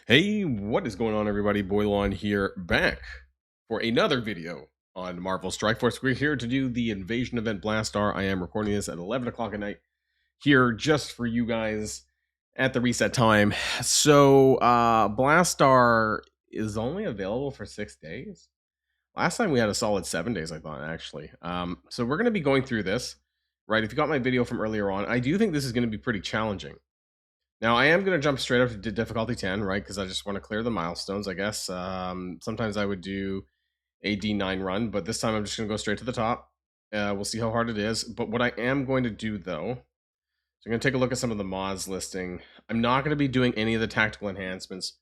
Hey, what is going on, everybody? Boilon here, back for another video on Marvel Strike Force. We're here to do the invasion event Blastaar. I am recording this at 11 o'clock at night here just for you guys at the reset time. So, Blastaar is only available for 6 days. Last time we had a solid 7 days, I thought, actually. So we're going to be going through this, right? If you got my video from earlier on, I do think this is going to be pretty challenging. Now, I am going to jump straight up to difficulty 10, right? Because I just want to clear the milestones, I guess. Sometimes I would do a D9 run, but this time I'm just going to go straight to the top. We'll see how hard it is. But what I am going to do, though, so I'm going to take a look at some of the mods listing. I'm not going to be doing any of the tactical enhancements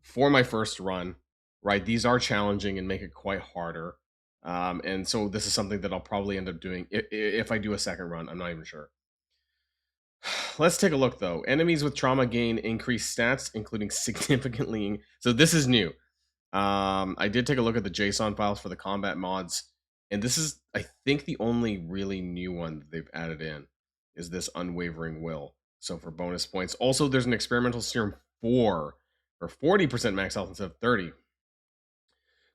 for my first run, right? These are challenging and make it quite harder. And so this is something that I'll probably end up doing if I do a second run. I'm not even sure. Let's take a look, though. Enemies with trauma gain increased stats, including significantly. So this is new. I did take a look at the JSON files for the combat mods, and this is, I think, the only really new one that they've added in is this Unwavering Will. So for bonus points. Also, there's an Experimental Serum 4 for 40% max health instead of 30.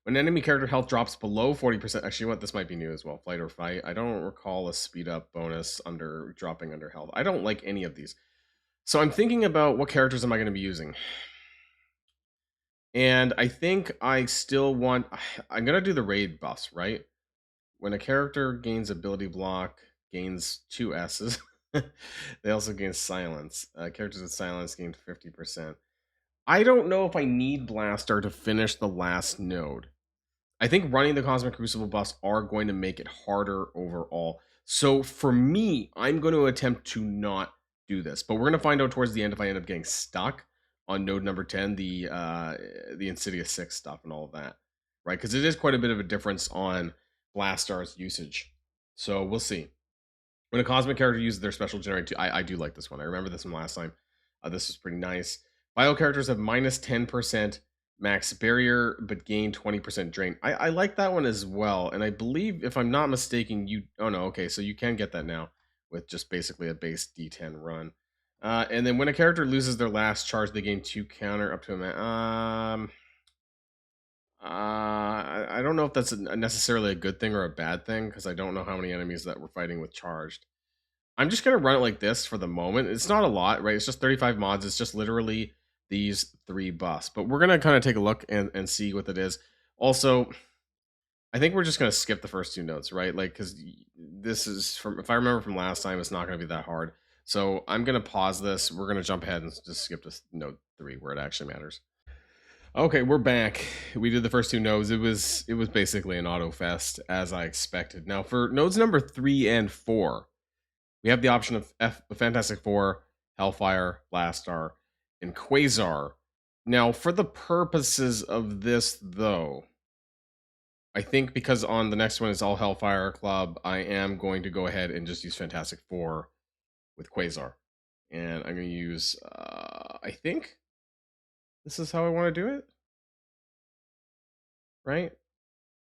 When enemy character health drops below 40%, actually, what this might be new as well, flight or fight. I don't recall a speed up bonus under dropping under health. I don't like any of these. So I'm thinking about what characters am I going to be using. And I think I still want, I'm going to do the raid buffs, right? When a character gains ability block, gains 2 S's. They also gain silence. Characters with silence gain 50%. I don't know if I need Blastaar to finish the last node. I think running the Cosmic Crucible buffs are going to make it harder overall. So for me, I'm going to attempt to not do this. But we're going to find out towards the end if I end up getting stuck on node number 10, the Insidious 6 stuff and all of that. Right? Because it is quite a bit of a difference on Blastaar's usage. So we'll see. When a Cosmic character uses their special generate 2, I do like this one. I remember this from last time. This is pretty nice. Bio characters have minus 10% max barrier, but gain 20% drain. I like that one as well. And I believe, if I'm not mistaken, you... Oh, no, okay, so you can get that now with just basically a base D10 run. And then when a character loses their last charge, they gain 2 counter up to a... I don't know if that's necessarily a good thing or a bad thing, because I don't know how many enemies that we're fighting with charged. I'm just going to run it like this for the moment. It's not a lot, right? It's just 35 mods. It's just literally these 3 buffs. But we're going to kind of take a look and see what it is. Also, I think we're just going to skip the first 2 nodes, right? Like, because this is, from, if I remember from last time, it's not going to be that hard. So I'm going to pause this. We're going to jump ahead and just skip to node 3 where it actually matters. Okay, we're back. We did the first 2 nodes. It was basically an auto fest, as I expected. Now, for nodes number 3 and 4, we have the option of Fantastic Four, Hellfire, Blastaar, and Quasar. Now, for the purposes of this, though, I think because on the next one is all Hellfire Club, I am going to go ahead and just use Fantastic Four with Quasar. And I'm going to use, I think this is how I want to do it. Right?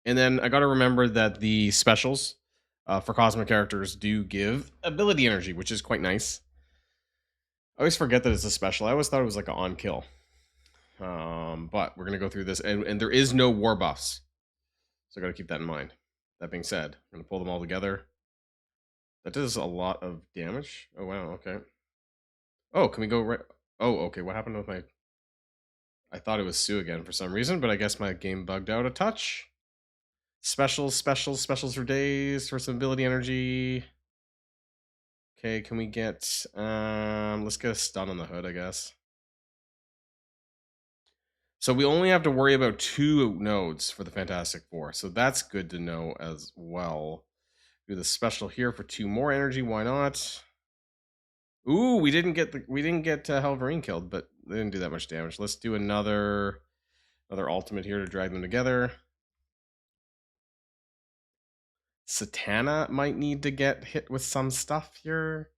And then I got to remember that the specials for Cosmic characters do give ability energy, which is quite nice. I always forget that it's a special. I always thought it was like an on-kill. But we're going to go through this. And there is no war buffs. So I got to keep that in mind. That being said, I'm going to pull them all together. That does a lot of damage. Oh, wow. Okay. Oh, can we go right? Oh, okay. What happened with my... I thought it was Sue again for some reason, but I guess my game bugged out a touch. Specials for days for some ability energy. Okay, can we get let's get a stun on the hood, I guess. So we only have to worry about 2 nodes for the Fantastic Four, so that's good to know as well. Do the special here for 2 more energy, why not? Ooh, we didn't get Helverine killed, but they didn't do that much damage. Let's do another ultimate here to drag them together. Satana might need to get hit with some stuff here.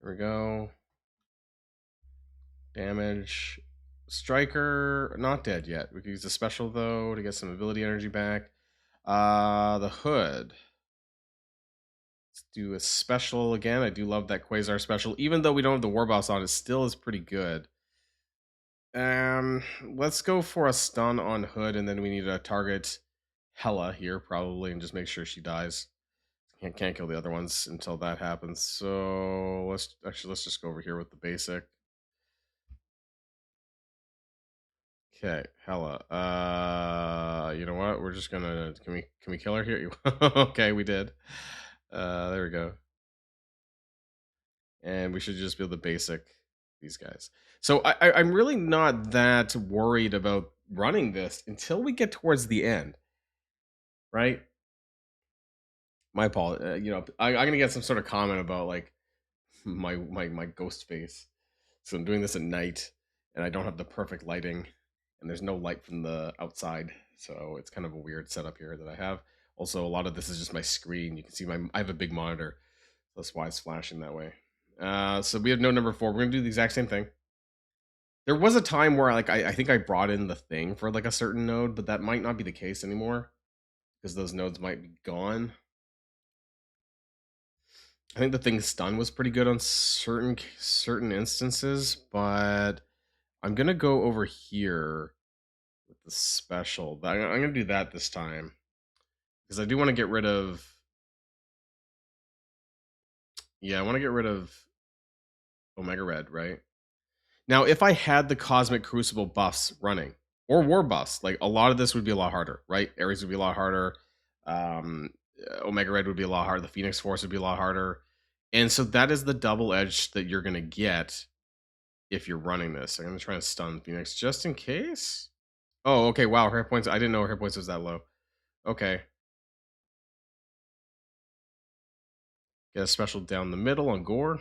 There we go. Damage. Striker, not dead yet. We can use the special, though, to get some ability energy back. The hood. Let's do a special again. I do love that Quasar special. Even though we don't have the war boss on, it still is pretty good. Let's go for a stun on Hood, and then we need to target Hella here, probably, and just make sure she dies. Can't kill the other ones until that happens. So let's just go over here with the basic. Okay, Hella. You know what? We're just gonna can we kill her here? Okay, we did. There we go. And we should just be able to basic these guys. So I'm really not that worried about running this until we get towards the end, right? My apologies. You know, I'm gonna get some sort of comment about like my ghost face. So I'm doing this at night, and I don't have the perfect lighting, and there's no light from the outside, so it's kind of a weird setup here that I have. Also, a lot of this is just my screen. You can see I have a big monitor. That's why it's flashing that way. So we have node number 4. We're gonna do the exact same thing. There was a time where like I think I brought in the thing for like a certain node, but that might not be the case anymore because those nodes might be gone. I think the thing stun was pretty good on certain instances, but I'm gonna go over here with the special. I'm gonna do that this time because I do want to get rid of. Yeah, I want to get rid of Omega Red, right? Now, if I had the Cosmic Crucible buffs running, or war buffs, like a lot of this would be a lot harder, right? Ares would be a lot harder. Um, Omega Red would be a lot harder. The Phoenix Force would be a lot harder. And so that is the double edge that you're going to get if you're running this. I'm going to try and stun Phoenix just in case. Oh, okay. Wow. Her hit points. I didn't know her hit points was that low. Okay. Get a special down the middle on Gore.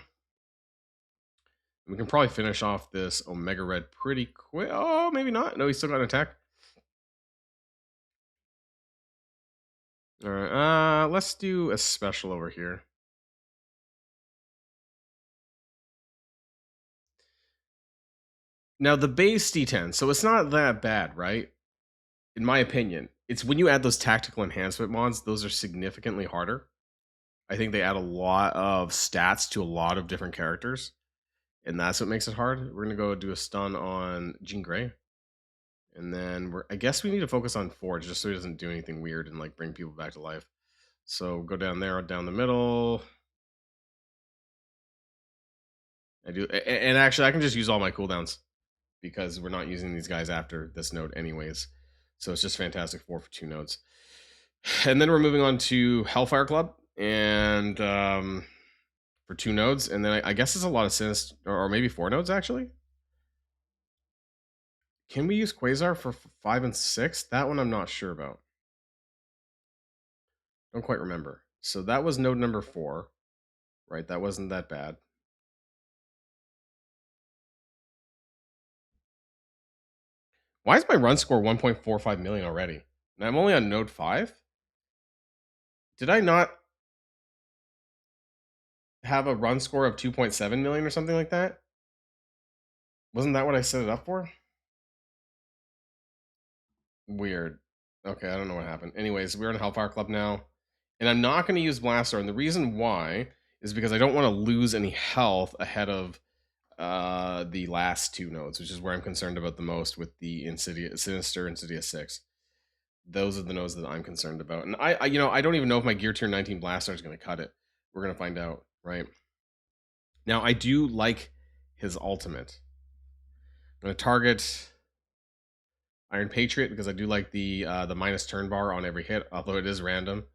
We can probably finish off this Omega Red pretty quick. Oh, maybe not. No, he's still got an attack. All right. Let's do a special over here. Now, the base D10, so it's not that bad, right? In my opinion. It's when you add those tactical enhancement mods, those are significantly harder. I think they add a lot of stats to a lot of different characters, and that's what makes it hard. We're gonna go do a stun on Jean Grey, and then I guess we need to focus on Forge just so he doesn't do anything weird and like bring people back to life. So go down there, down the middle. I do, and actually I can just use all my cooldowns because we're not using these guys after this node anyways. So it's just Fantastic Four for 2 nodes. And then we're moving on to Hellfire Club and for 2 nodes. And then I guess it's a lot of Sinister, or maybe 4 nodes actually. Can we use Quasar for 5 and 6? That one I'm not sure about. Don't quite remember. So that was node number 4, right? That wasn't that bad. Why is my run score 1.45 million already? And I'm only on node 5? Did I not have a run score of 2.7 million or something like that? Wasn't that what I set it up for? Weird. Okay, I don't know what happened. Anyways, we're in Hellfire Club now. And I'm not going to use Blastaar. And the reason why is because I don't want to lose any health ahead of the last 2 nodes, which is where I'm concerned about the most with the Sinister Insidious 6. Those are the nodes that I'm concerned about. And I don't even know if my Gear Tier 19 Blastaar is going to cut it. We're going to find out, right? Now, I do like his ultimate. I'm going to target Iron Patriot because I do like the minus turn bar on every hit, although it is random,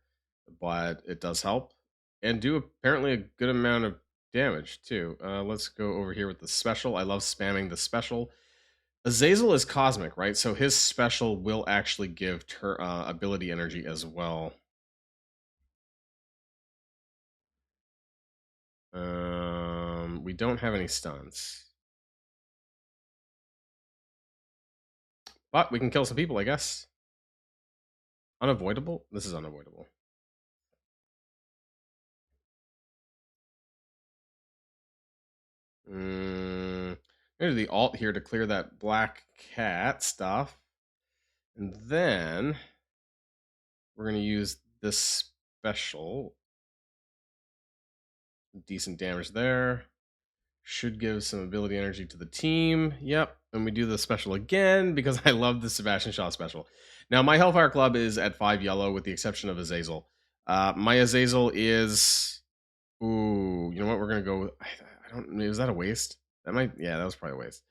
but it does help and do apparently a good amount of damage too. Let's go over here with the special. I love spamming the special. Azazel is cosmic, right? So his special will actually give ability energy as well. We don't have any stuns, but we can kill some people, I guess. Unavoidable? This is unavoidable. There's the alt here to clear that black cat stuff. And then we're going to use this special. Decent damage there. Should give some ability energy to the team. Yep. And we do the special again because I love the Sebastian Shaw special. Now, my Hellfire Club is at 5 yellow with the exception of Azazel. My Azazel is... Ooh, you know what? We're going to go... I don't... Is that a waste? That might... Yeah, that was probably a waste.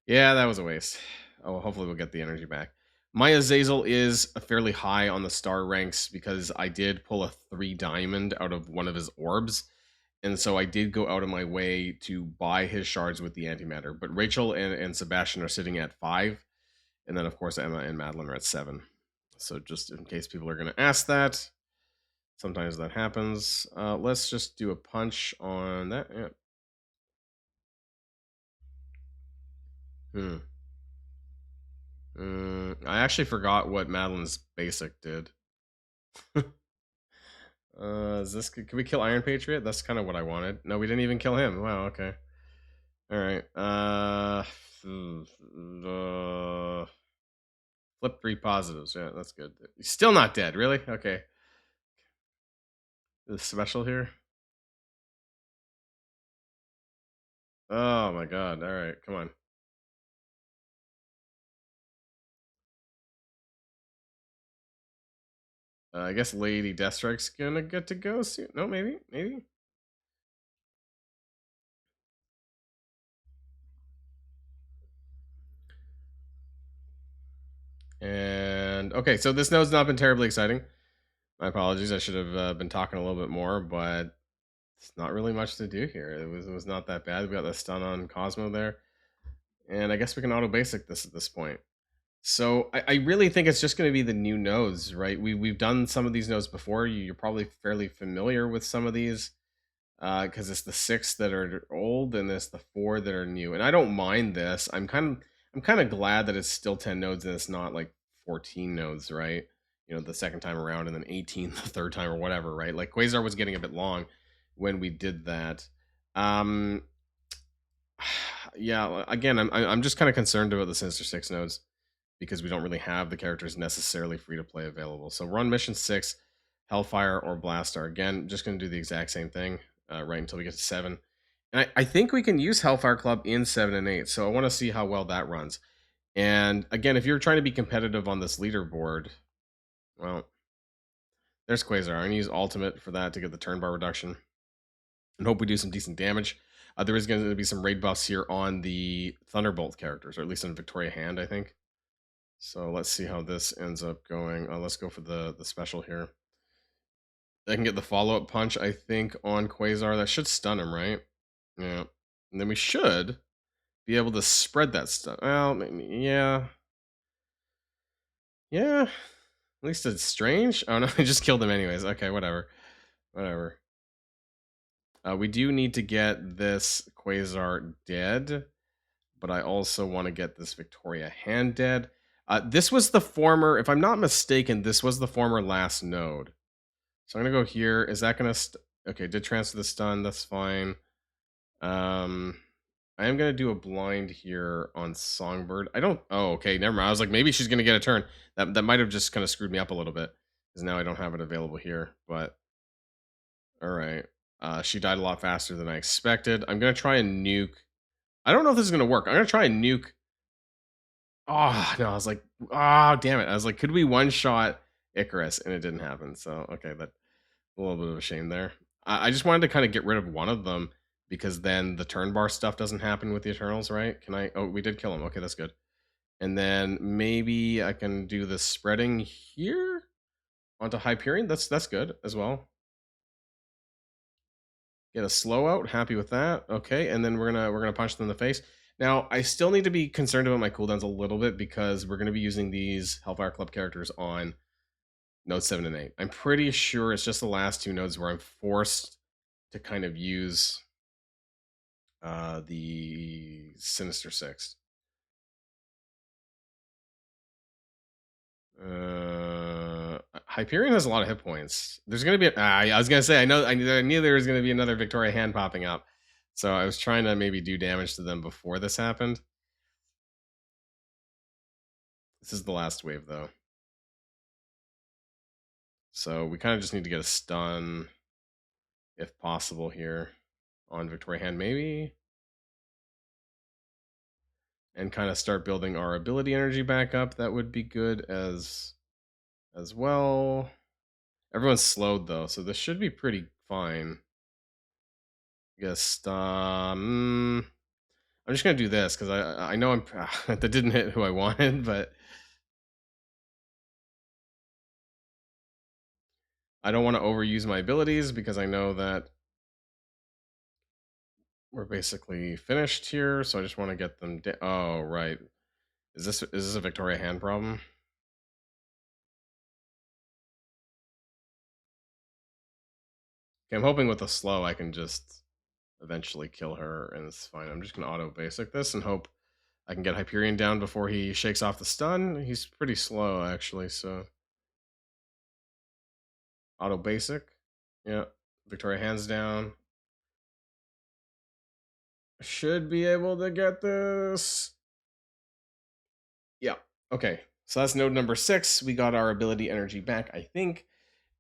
Yeah, that was a waste. Oh, hopefully we'll get the energy back. My Azazel is fairly high on the star ranks because I did pull a 3 diamond out of one of his orbs. And so I did go out of my way to buy his shards with the antimatter. But Rachel and Sebastian are sitting at 5. And then, of course, Emma and Madeline are at 7. So just in case people are going to ask that, sometimes that happens. Let's just do a punch on that. Yeah. I actually forgot what Madeline's basic did. Is this... Can we kill Iron Patriot? That's kind of what I wanted. No, we didn't even kill him. Wow, okay. All right. Flip 3 positives. Yeah, that's good. He's still not dead, really? Okay. The special here. Oh my god. All right, come on. I guess Lady Deathstrike's gonna get to go soon. No, maybe. And okay, so this node's not been terribly exciting. My apologies. I should have been talking a little bit more, but it's not really much to do here. It was not that bad. We got the stun on Cosmo there, and I guess we can auto basic this at this point. So I really think it's just going to be the new nodes, right? We've done some of these nodes before. You're probably fairly familiar with some of these because it's the 6 that are old and it's the 4 that are new. And I don't mind this. I'm kind of glad that it's still 10 nodes and it's not like 14 nodes, right? You know, the second time around and then 18 the third time or whatever, right? Like Quasar was getting a bit long when we did that. Um, yeah, again, I'm just kind of concerned about the Sinister 6 nodes because we don't really have the characters necessarily free to play available. So run mission 6, Hellfire or Blastaar. Again, just going to do the exact same thing right until we get to 7. And I think we can use Hellfire Club in 7 and 8, so I want to see how well that runs. And again, if you're trying to be competitive on this leaderboard, well, there's Quasar. I'm going to use Ultimate for that to get the turn bar reduction and hope we do some decent damage. There is going to be some raid buffs here on the Thunderbolt characters, or at least on Victoria Hand, I think. So let's see how this ends up going. Let's go for the special here. I can get the follow-up punch, I think, on Quasar. That should stun him, right? Yeah. And then we should be able to spread that stun. Well, yeah. Yeah. At least it's strange. Oh, no, I just killed him anyways. Okay, whatever. Whatever. We do need to get this Quasar dead, but I also want to get this Victoria Hand dead. This was the former, if I'm not mistaken, this was the former last node. So I'm going to go here. Is that going to... Okay, did transfer the stun. That's fine. I am going to do a blind here on Songbird. I don't... Oh, okay, never mind. I was like, maybe she's going to get a turn. That might have just kind of screwed me up a little bit, because now I don't have it available here. But, all right. She died a lot faster than I expected. I'm going to try and nuke... I don't know if this is going to work. I'm going to try and nuke... Oh, no, I was like, oh, damn it. I was like, could we one-shot Icarus? And it didn't happen. So, okay, that... A little bit of a shame there. I just wanted to kind of get rid of one of them because then the turn bar stuff doesn't happen with the Eternals, right? Can I... Oh, we did kill him. Okay, that's good. And then maybe I can do the spreading here onto Hyperion. That's good as well. Get a slow out. Happy with that. Okay, and then we're gonna punch them in the face. Now, I still need to be concerned about my cooldowns a little bit because we're going to be using these Hellfire Club characters on nodes 7 and 8. I'm pretty sure it's just the last 2 nodes where I'm forced to kind of use the Sinister 6. Hyperion has a lot of hit points. There's going to be... I was going to say, I knew there was going to be another Victoria Hand popping up. So I was trying to maybe do damage to them before this happened. This is the last wave, though. So we kind of just need to get a stun. if possible here on Victoria Hand, maybe. And kind of start building our ability energy back up. That would be good as well. Everyone's slowed though, so this should be pretty fine. I guess I'm just gonna do this because I know that didn't hit who I wanted, but I don't want to overuse my abilities because I know that we're basically finished here. So I just want to get them. Oh right, is this a Victoria Hand problem? Okay, I'm hoping with a slow I can just eventually kill her and it's fine. I'm just gonna auto basic this and hope I can get Hyperion down before he shakes off the stun. He's pretty slow actually, so auto basic. Yeah, Victoria hands down. Should be able to get this. Yeah. Okay. So that's node number 6. We got our ability energy back, I think.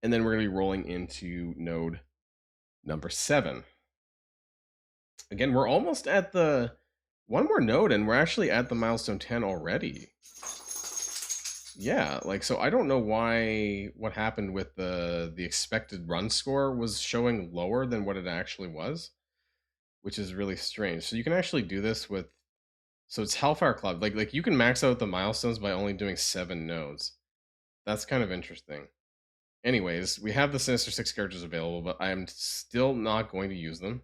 And then we're going to be rolling into node number 7. Again, we're almost at the one more node and we're actually at the milestone 10 already. Yeah, like so I don't know what happened with the expected run score was showing lower than what it actually was, which is really strange. So you can actually do this with so it's Hellfire Club. Like you can max out the milestones by only doing 7 nodes. That's kind of interesting. Anyways, we have the Sinister 6 characters available, but I am still not going to use them.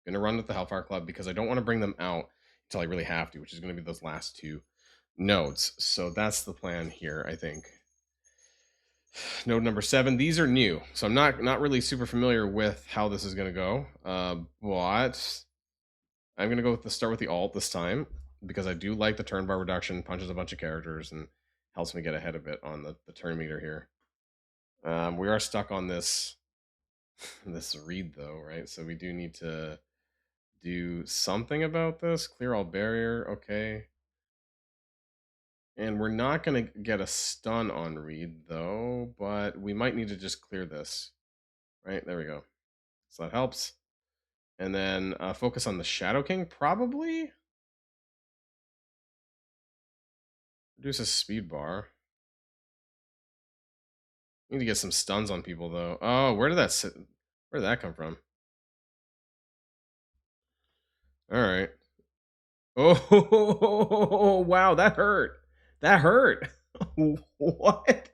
I'm going to run with the Hellfire Club because I don't want to bring them out until I really have to, which is going to be those last 2 nodes. So that's the plan here, I think. Node number 7. These are new, so I'm not really super familiar with how this is going to go. But I'm going to go with start with the alt this time because I do like the turn bar reduction, punches a bunch of characters, and helps me get ahead a bit on the turn meter here. We are stuck on this read though, right? So we do need to do something about this. Clear all barrier, okay. And we're not going to get a stun on read though, but we might need to just clear this. Right, there we go. So that helps. And then focus on the Shadow King, probably. Reduces speed bar. Need to get some stuns on people though. Oh, where did that come from? All right. Oh, wow, that hurt. That hurt. What?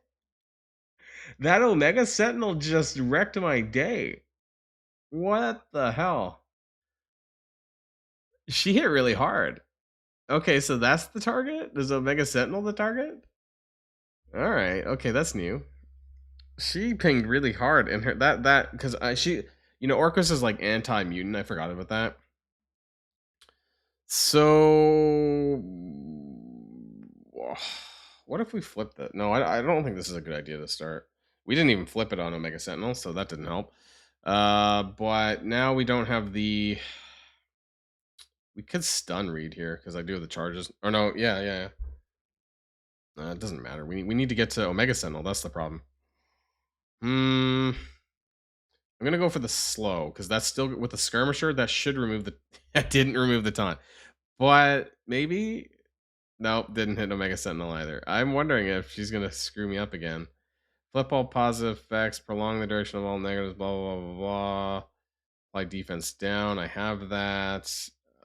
That Omega Sentinel just wrecked my day. What the hell? She hit really hard. Okay, so that's the target? Is Omega Sentinel the target? All right. Okay, that's new. She pinged really hard, and her that because she Orcus is like anti-mutant. I forgot about that. So what if we flip that? No, I don't think this is a good idea to start. We didn't even flip it on Omega Sentinel, so that didn't help. But now we don't have the. We could stun read here because I do have the charges. Or no, yeah. It doesn't matter. We need to get to Omega Sentinel. That's the problem. I'm gonna go for the slow because that's still with the skirmisher. That should remove the. That didn't remove the taunt, but maybe. Nope, didn't hit Omega Sentinel either. I'm wondering if she's gonna screw me up again. Flip all positive effects, prolong the duration of all negatives, blah blah blah blah blah. Apply defense down. I have that.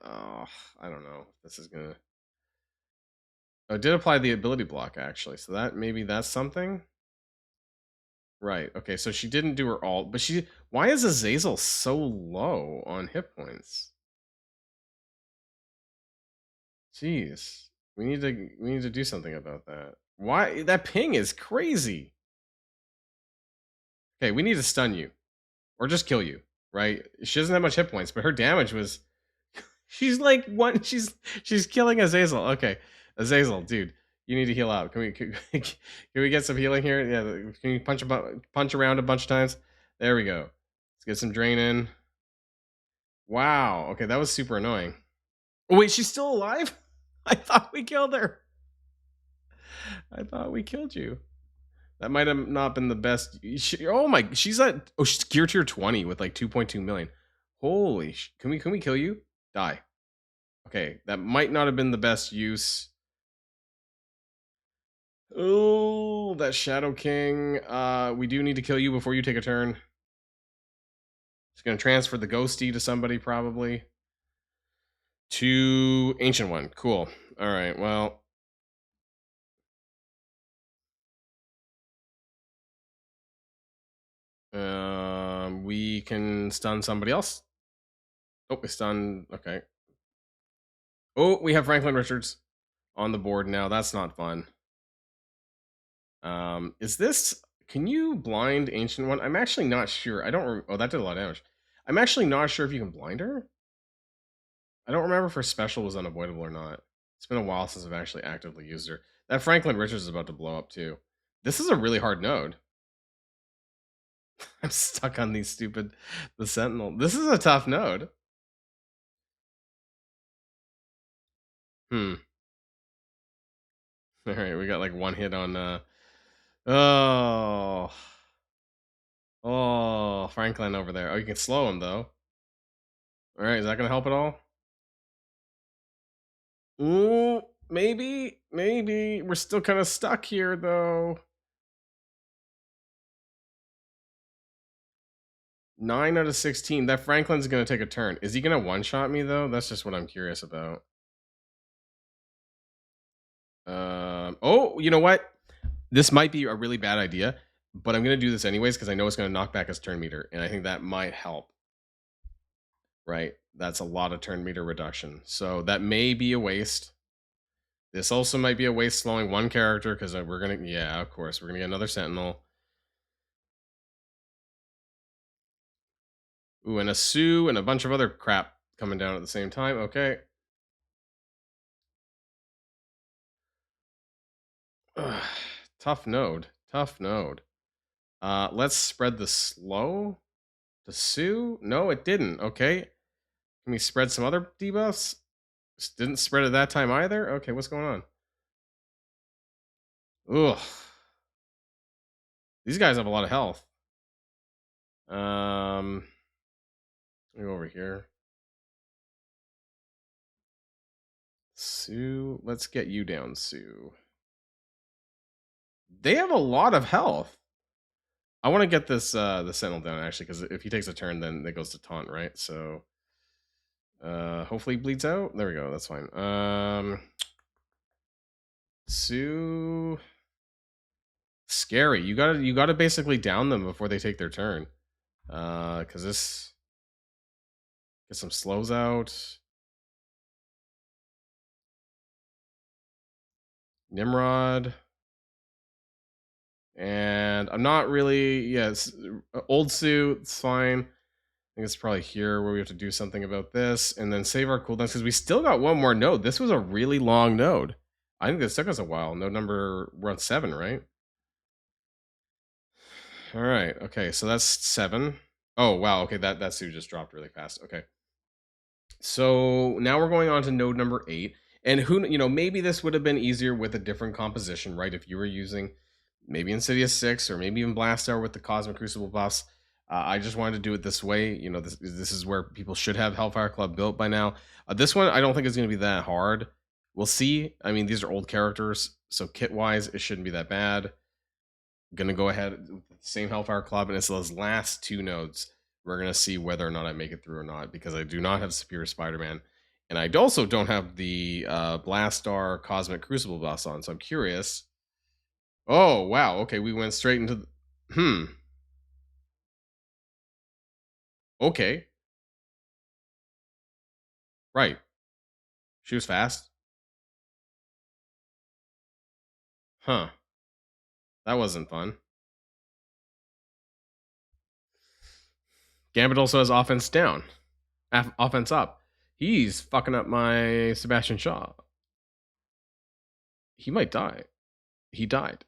Oh, I don't know if this is gonna. Oh, I did apply the ability block actually, so that maybe that's something. Right. Okay. So she didn't do her alt, but she. Why is Azazel so low on hit points? Jeez, we need to do something about that. Why that ping is crazy? Okay, we need to stun you, or just kill you. Right? She doesn't have much hit points, but her damage was. She's like one. She's killing Azazel. Okay, Azazel, dude, you need to heal out. Can we get some healing here? Yeah, can you punch around a bunch of times? There we go. Let's get some drain in. Wow. Okay, that was super annoying. Oh, wait, she's still alive? I thought we killed her. I thought we killed you. That might have not been the best. Oh my, she's gear tier 20 with like 2.2 million. Holy, can we kill you? Die. Okay, that might not have been the best use. Oh, that Shadow King. We do need to kill you before you take a turn. Just gonna transfer the Ghosty to somebody probably. To Ancient One. Cool. All right. Well. We can stun somebody else. Oh, we stun. Okay. Oh, we have Franklin Richards on the board now. That's not fun. Is this? Can you blind Ancient One? I'm actually not sure. I don't. Oh, that did a lot of damage. I'm actually not sure if you can blind her. I don't remember if her special was unavoidable or not. It's been a while since I've actually actively used her. That Franklin Richards is about to blow up too. This is a really hard node. I'm stuck on these the Sentinel. This is a tough node. All right, we got like one hit on oh. Oh, Franklin over there. Oh, you can slow him though. All right, is that going to help at all? Ooh, maybe. We're still kind of stuck here though. 9 out of 16. That Franklin's going to take a turn. Is he going to one-shot me, though? That's just what I'm curious about. Oh, you know what? This might be a really bad idea, but I'm going to do this anyways because I know it's going to knock back his turn meter, and I think that might help. Right? That's a lot of turn meter reduction. So that may be a waste. This also might be a waste slowing one character because we're going to... Yeah, of course. We're going to get another Sentinel. Ooh, and a Sue and a bunch of other crap coming down at the same time. Okay. Ugh, tough node. Let's spread the slow to Sue. No, it didn't. Okay. Can we spread some other debuffs? Didn't spread it that time either? Okay, what's going on? Ugh. These guys have a lot of health. Go over here. Sue, let's get you down, Sue. They have a lot of health. I want to get this the Sentinel down actually, because if he takes a turn, then it goes to taunt, right? So hopefully he bleeds out. There we go. That's fine. Sue, scary. You gotta basically down them before they take their turn. Because this get some slows out. Nimrod. And I'm not really, yes, old Sue, it's fine. I think it's probably here where we have to do something about this and then save our cooldowns because we still got one more node. This was a really long node. I think this took us a while. Node number, we're on 7, right? All right. Okay, so that's 7. Oh, wow. Okay, that Sue just dropped really fast. Okay. So now we're going on to node number 8. And maybe this would have been easier with a different composition, right? If you were using maybe Insidious 6 or maybe even Blastaar with the Cosmic Crucible buffs. I just wanted to do it this way. This is where people should have Hellfire Club built by now. This one, I don't think is going to be that hard. We'll see. I mean, these are old characters, so kit-wise, it shouldn't be that bad. Going to go ahead with the same Hellfire Club, and it's those last 2 nodes. We're going to see whether or not I make it through or not, because I do not have Superior Spider-Man. And I also don't have the Blastaar Cosmic Crucible buffs on, so I'm curious. Oh, wow. Okay, we went straight into the... Okay. Right. She was fast. Huh. That wasn't fun. Gambit also has offense down. Offense up. He's fucking up my Sebastian Shaw. He might die. He died.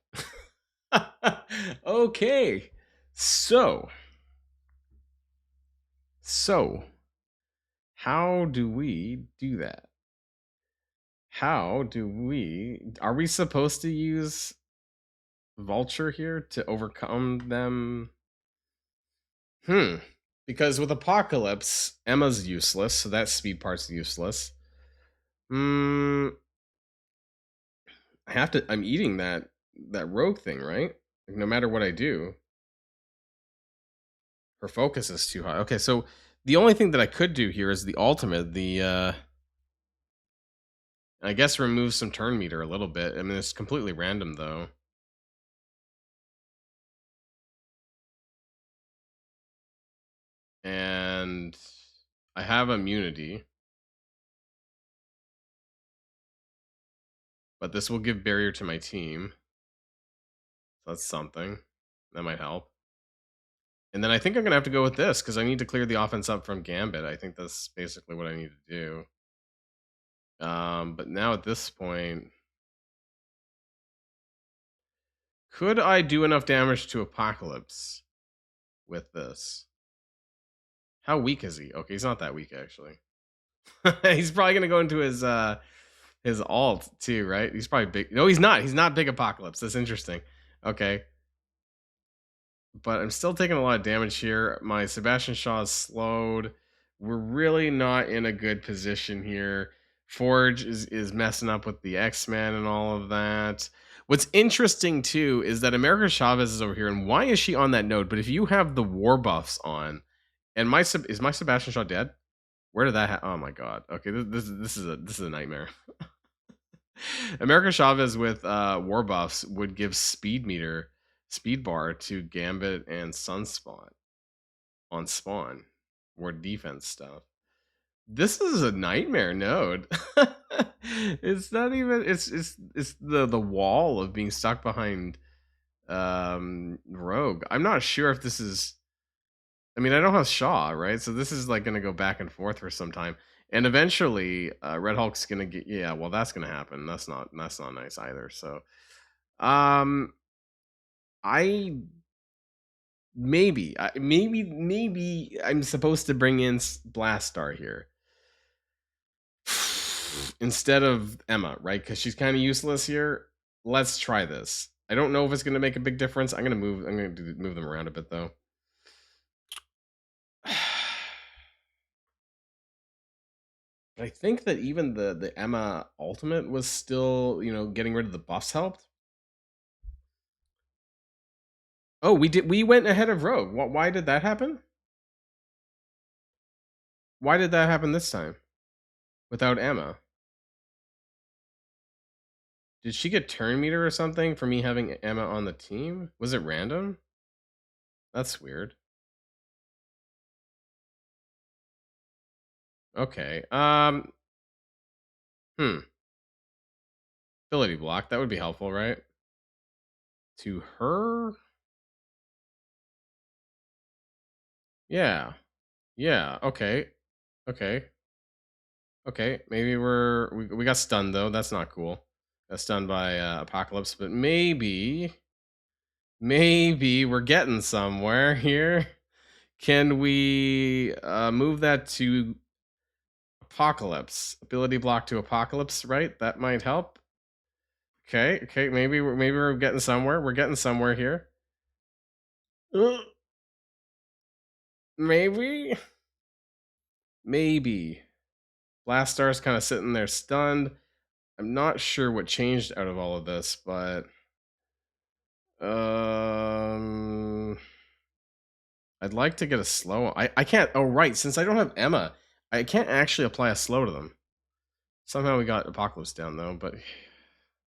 Okay. So, how do we do that? Are we supposed to use Vulture here to overcome them? Because with Apocalypse, Emma's useless, so that speed part's useless. I have to. I'm eating that rogue thing, right? Like, no matter what I do, her focus is too high. Okay, so the only thing that I could do here is the ultimate. I guess remove some turn meter a little bit. I mean, it's completely random though. And I have immunity, but this will give barrier to my team. So that's something that might help. And then I think I'm gonna have to go with this because I need to clear the offense up from Gambit. I think that's basically what I need to do. But now at this point, could I do enough damage to Apocalypse with this? How weak is he? Okay, he's not that weak actually. He's probably gonna go into his alt too, right? He's probably big. No, he's not. He's not big Apocalypse. That's interesting. Okay. But I'm still taking a lot of damage here. My Sebastian Shaw is slowed. We're really not in a good position here. Forge is messing up with the X-Men and all of that. What's interesting too is that America Chavez is over here, and why is she on that node? But if you have the war buffs on, and is my Sebastian Shaw dead? Where did that? Oh my god. Okay, this is a nightmare. America Chavez with war buffs would give speed bar to Gambit and Sunspot on spawn, more defense stuff. This is a nightmare node. It's not even. It's the wall of being stuck behind Rogue. I'm not sure if this is. I mean, I don't have Shaw, right? So this is like going to go back and forth for some time, and eventually, Red Hulk's going to get. Yeah, well, that's going to happen. That's not nice either. So, I maybe I'm supposed to bring in Blastaar here instead of Emma, right? Because she's kind of useless here. Let's try this. I don't know if it's going to make a big difference. I'm going to move them around a bit though. But I think that even the Emma ultimate was still, getting rid of the buffs helped. Oh, we went ahead of Rogue. Why did that happen? Why did that happen this time without Emma? Did she get turn meter or something for me having Emma on the team? Was it random? That's weird. Okay. Ability block. That would be helpful, right? To her? Yeah. Yeah. Okay. Okay. Okay. Maybe we got stunned though. That's not cool. Got stunned by Apocalypse, but maybe we're getting somewhere here. Can we move that to Apocalypse? Ability block to Apocalypse, right? That might help. Okay, okay, maybe we're getting somewhere. We're getting somewhere here. Maybe. Blastaar's kind of sitting there stunned. I'm not sure what changed out of all of this, but I'd like to get a slow. I can't. Oh right, since I don't have Emma, I can't actually apply a slow to them. Somehow we got Apocalypse down though, but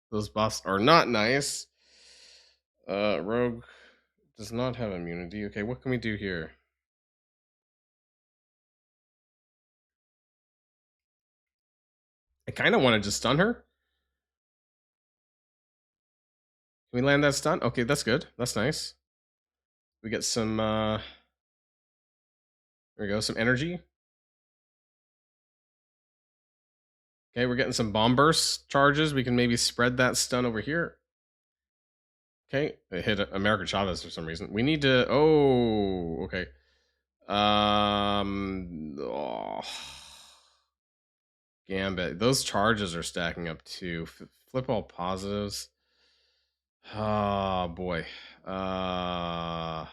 those buffs are not nice. Rogue does not have immunity. Okay, what can we do here? I kind of want to just stun her. Can we land that stun? Okay, that's good. That's nice. We get some, there we go, some energy. Okay, we're getting some bomb burst charges. We can maybe spread that stun over here. Okay, it hit America Chavez for some reason. We need to, oh, okay. Oh. Gambit. Those charges are stacking up too. Flip all positives. Oh boy. Uh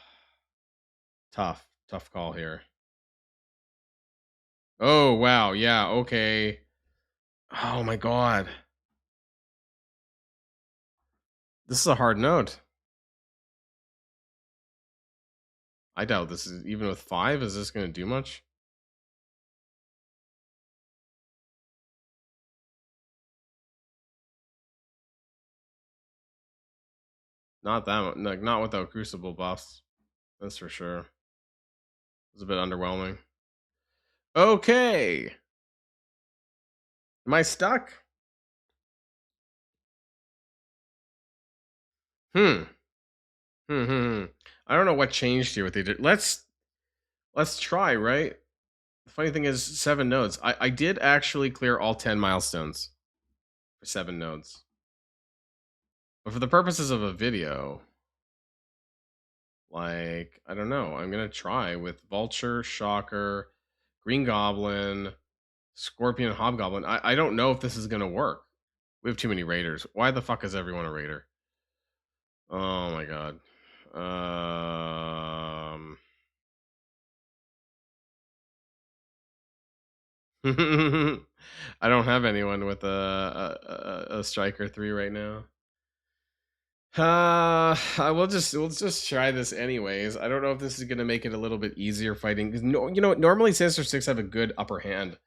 tough call here. Oh wow, yeah, okay. Oh my god. This is a hard note. I doubt this is even with 5, is this gonna do much? Not that much, like not without crucible buffs. That's for sure. It's a bit underwhelming. Okay. Am I stuck? Hmm. I don't know what changed here with the let's try, right? The funny thing is 7 nodes. I did actually clear all 10 milestones for 7 nodes. But for the purposes of a video, like, I don't know. I'm gonna try with Vulture, Shocker, Green Goblin, Scorpion, and Hobgoblin. I don't know if this is gonna work. We have too many raiders. Why the fuck is everyone a raider? Oh my god. I don't have anyone with a striker 3 right now. We'll just try this anyways. I don't know if this is gonna make it a little bit easier fighting because no, you know what? Normally Sinister Six have a good upper hand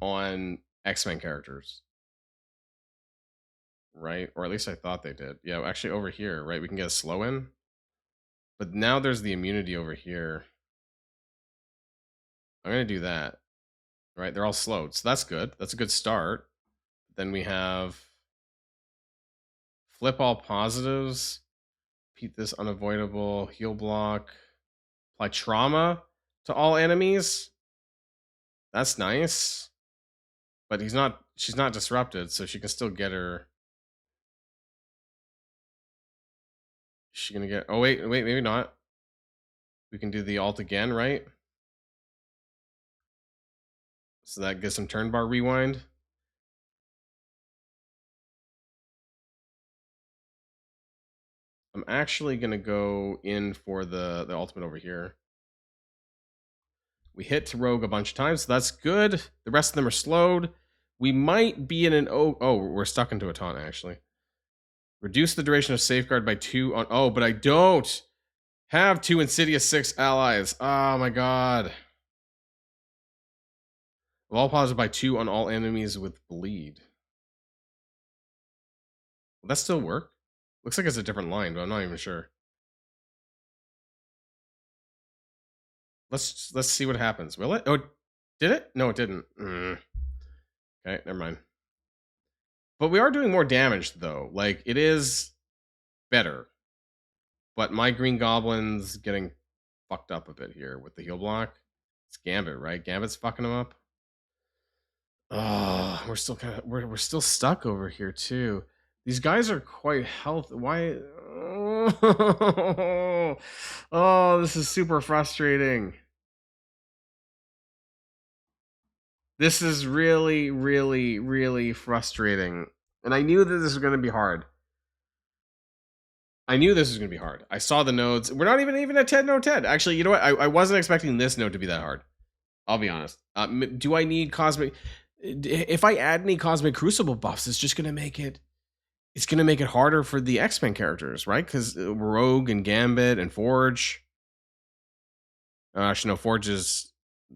on X-Men characters, right? Or at least I thought they did. Yeah, actually over here, right? We can get a slow in, but now there's the immunity over here. I'm gonna do that. Right? They're all slowed, so that's good. That's a good start. Then we have flip all positives, repeat this unavoidable, heal block, apply trauma to all enemies. That's nice. But she's not disrupted, so she can still get her. Is she gonna get, oh wait, maybe not. We can do the alt again, right? So that gives some turn bar rewind. I'm actually gonna go in for the ultimate over here. We hit to rogue a bunch of times, so that's good. The rest of them are slowed. We might be in an we're stuck into a taunt actually. Reduce the duration of safeguard by 2 on but I don't have 2 Insidious 6 allies. Oh my god. All positive by 2 on all enemies with bleed. Will that still work? Looks like it's a different line, but I'm not even sure. Let's see what happens. Will it? Oh, did it? No, it didn't. Okay, never mind. But we are doing more damage though. Like it is better. But my Green Goblin's getting fucked up a bit here with the heal block. It's Gambit, right? Gambit's fucking him up. Oh, we're still we're still stuck over here too. These guys are quite healthy. Why? Oh, this is super frustrating. This is really, really, really frustrating. And I knew that this was going to be hard. I knew this was going to be hard. I saw the nodes. We're not even a 10 node 10. Actually, you know what? I wasn't expecting this node to be that hard. I'll be honest. Do I need cosmic? If I add any cosmic crucible buffs, it's just going to make it. It's going to make it harder for the X-Men characters, right? Because Rogue and Gambit and Forge. Actually, no, Forge is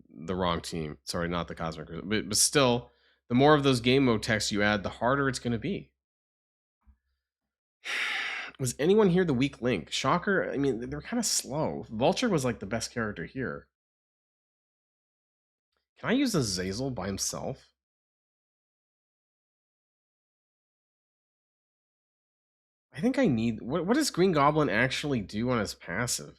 the wrong team. Sorry, not the Cosmic Crucible. But still, the more of those game mode texts you add, the harder it's going to be. Was anyone here the weak link? Shocker, I mean, they're kind of slow. Vulture was like the best character here. Can I use Azazel by himself? I think I need... What does Green Goblin actually do on his passive?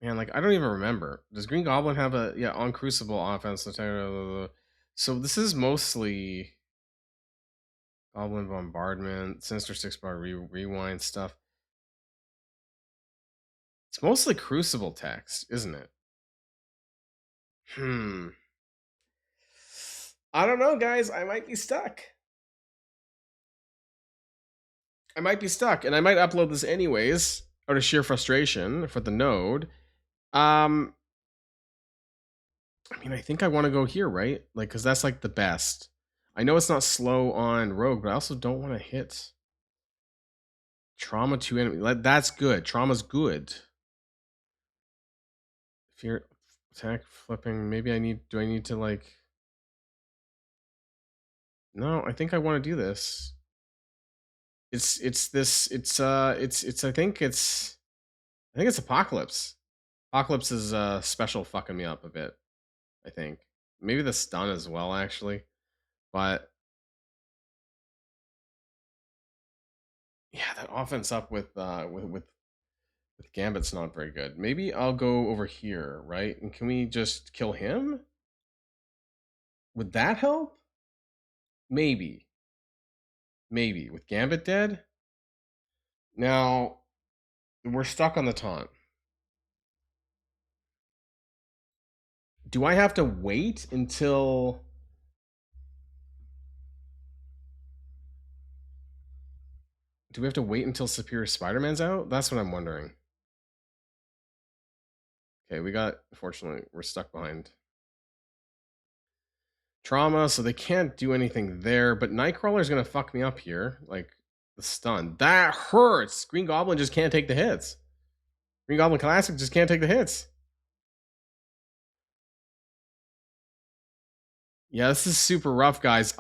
Man, like, I don't even remember. Does Green Goblin have a... Yeah, on Crucible offense. So this is mostly... Goblin Bombardment, Sinister 6 bar rewind stuff. It's mostly Crucible text, isn't it? I don't know, guys. I might be stuck. I might be stuck, and I might upload this anyways out of sheer frustration for the node. I mean, I think I want to go here, right? Like, because that's like the best. I know it's not slow on rogue, but I also don't want to hit trauma to enemy. That's good. Trauma's good. Fear attack flipping. Maybe I need. Do I need to like? No, I think I want to do this. It's this. It's. I think it's Apocalypse. Apocalypse is special fucking me up a bit. I think maybe the stun as well, actually. But yeah, that offense up with Gambit's not very good. Maybe I'll go over here, right? And can we just kill him? Would that help? Maybe. Maybe. With Gambit dead? Now, we're stuck on the taunt. Do I have to wait until... Do we have to wait until Superior Spider-Man's out? That's what I'm wondering. Okay, we got... Unfortunately, we're stuck behind Trauma, so they can't do anything there. But Nightcrawler's going to fuck me up here. Like, the stun. That hurts! Green Goblin just can't take the hits. Green Goblin Classic just can't take the hits. Yeah, this is super rough, guys.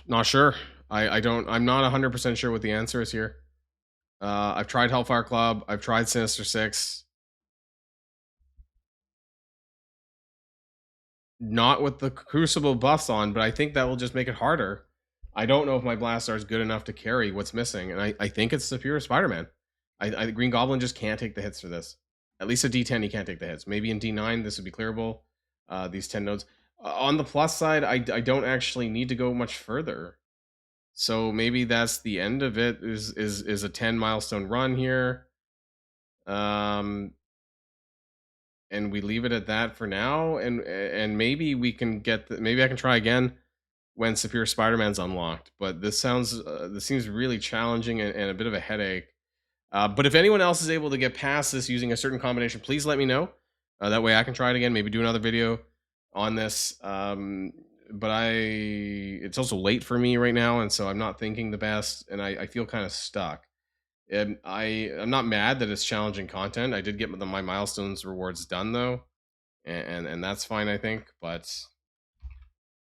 Not sure. I'm not 100% sure what the answer is here. I've tried Hellfire Club. I've tried Sinister Six. Not with the Crucible buffs on, but I think that will just make it harder. I don't know if my Blastaar is good enough to carry what's missing, and I think it's Superior Spider-Man. Green Goblin just can't take the hits for this. At least a D10, he can't take the hits. Maybe in D9, this would be clearable. These 10 nodes. On the plus side, I don't actually need to go much further. So maybe that's the end of it. Is a 10 milestone run here. And we leave it at that for now, and maybe we can get maybe I can try again when Superior Spider-Man's unlocked. But this seems really challenging and a bit of a headache. But if anyone else is able to get past this using a certain combination, please let me know. That way I can try it again, maybe do another video on this. But it's also late for me right now, and so I'm not thinking the best, and I feel kind of stuck. I'm not mad that it's challenging content. I did get my milestones rewards done though, and that's fine, I think. But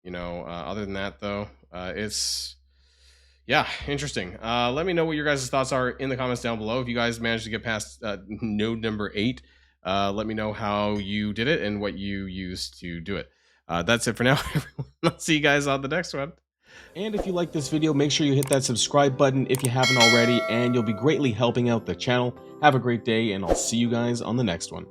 you know, other than that though, it's interesting. Let me know what your guys' thoughts are in the comments down below. If you guys managed to get past node number 8, let me know how you did it and what you used to do it. That's it for now, everyone. I'll see you guys on the next one. And if you like this video, make sure you hit that subscribe button if you haven't already, and you'll be greatly helping out the channel. Have a great day, and I'll see you guys on the next one.